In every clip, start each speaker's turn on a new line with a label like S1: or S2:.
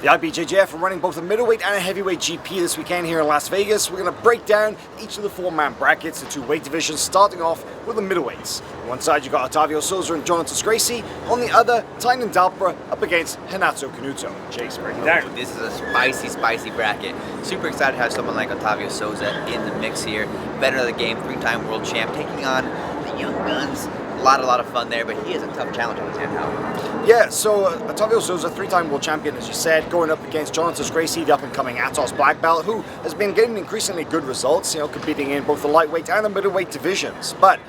S1: The IBJJF are running both a middleweight and a heavyweight GP this weekend here in Las Vegas. We're going to break down each of the four-man brackets, the two weight divisions, starting off with the middleweights. On one side you've got Otavio Souza and Jonathan Gracie. On the other, Tynan Dalpra up against Renato Canuto. Chase, break it down.
S2: This is a spicy bracket. Super excited to have someone like Otavio Souza in the mix here. Veteran of the game, three-time world champ, taking on the young guns. A lot of fun there, but he has a tough challenge on his hand now.
S1: Yeah, so Otavio Souza, three-time world champion, as you said, going up against Jonathan Gracie, the up-and-coming Atos black belt, who has been getting increasingly good results, competing in both the lightweight and the middleweight divisions. But,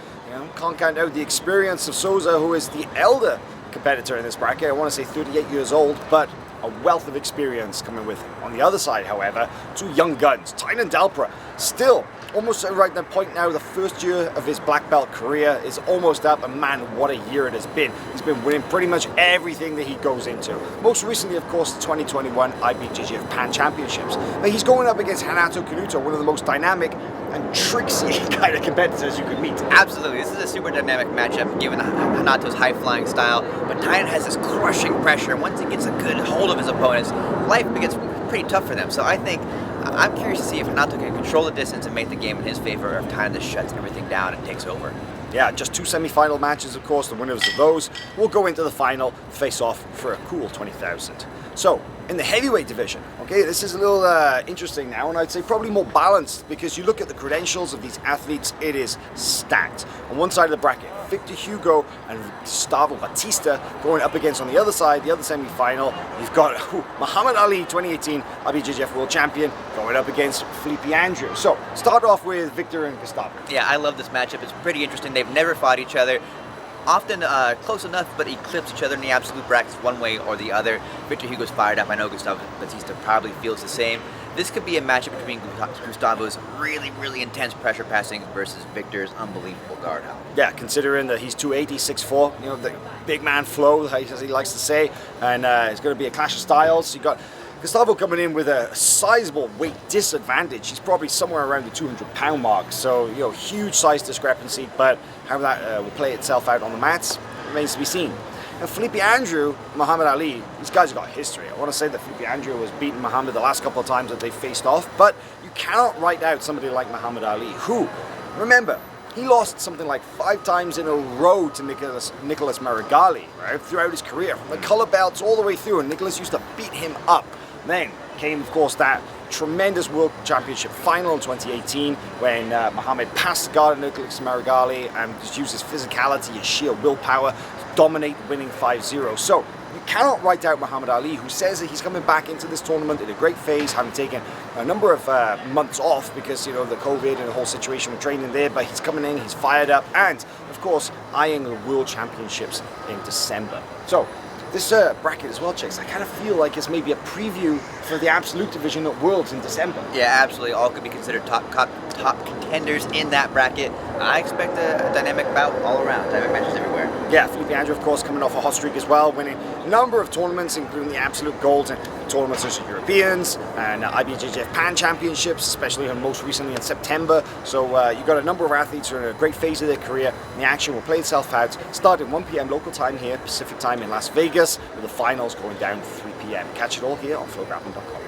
S1: can't count out the experience of Souza, who is the elder competitor in this bracket. I want to say 38 years old, but a wealth of experience coming with him. On the other side, however, two young guns, Tynan Dalpra, still almost right at that point now, the first year of his black belt career is almost up, and man, what a year it has been. He's been winning pretty much everything that he goes into. Most recently, of course, the 2021 IBJJF Pan Championships. But he's going up against Renato Canuto, one of the most dynamic and tricksy kind of competitors you could meet.
S2: Absolutely, this is a super dynamic matchup given Renato's high-flying style, but Tynan has this crushing pressure. Once he gets a good hold of his opponents, life gets pretty tough for them. So I'm curious to see if Renato can control the distance and make the game in his favor, or if Tynan just shuts everything down and takes over.
S1: Yeah, just two semi-final matches, of course. The winners of those will go into the final, face off for a cool 20,000. So, in the heavyweight division, okay, this is a little interesting now, and I'd say probably more balanced, because you look at the credentials of these athletes, it is stacked. On one side of the bracket, Victor Hugo and Gustavo Batista going up against, on the other side, the other semi-final, you've got Muhammad Ali, 2018 IBJJF World Champion, going up against Felipe Andrew. So, start off with Victor and Gustavo.
S2: Yeah, I love this matchup. It's pretty interesting. They've never fought each other. Often close enough, but eclipse each other in the absolute brackets one way or the other. Victor Hugo's fired up. I know Gustavo Batista probably feels the same. This could be a matchup between Gustavo's really intense pressure passing versus Victor's unbelievable guard help.
S1: Yeah, considering that he's 280, 6'4", the big man flow, as he likes to say, and it's going to be a clash of styles. You got Gustavo coming in with a sizable weight disadvantage. He's probably somewhere around the 200-pound mark, so huge size discrepancy, but how that will play itself out on the mats remains to be seen. And Felipe Andrew, Muhammad Ali, these guys have got history. I want to say that Felipe Andrew has beaten Muhammad the last couple of times that they faced off, but you cannot write out somebody like Muhammad Ali, who, remember, he lost something like 5 times in a row to Nicholas Marigali, right, throughout his career, from the color belts all the way through, and Nicholas used to beat him up. Then came, of course, that tremendous World Championship final in 2018 when Muhammad passed the guard of Nicholas Marigali and just used his physicality, his sheer willpower to dominate, winning 5-0. So you cannot write out Muhammad Ali, who says that he's coming back into this tournament in a great phase, having taken a number of months off because, the COVID and the whole situation with training there, but he's coming in, he's fired up, and, of course, eyeing the World Championships in December. So, this bracket as well, Chase, I kind of feel like it's maybe a preview for the absolute division at Worlds in December.
S2: Yeah, absolutely. All could be considered top contenders in that bracket. I expect a dynamic bout all around. Dynamic matches everywhere.
S1: Yeah, Felipe Andrew, of course, coming off a hot streak as well, winning a number of tournaments, including the absolute golds and tournaments such as Europeans and IBJJF Pan Championships, especially most recently in September. So you've got a number of athletes who are in a great phase of their career, and the action will play itself out starting 1 p.m. local time here, Pacific time in Las Vegas, with the finals going down 3 p.m. Catch it all here on FloGrappling.com.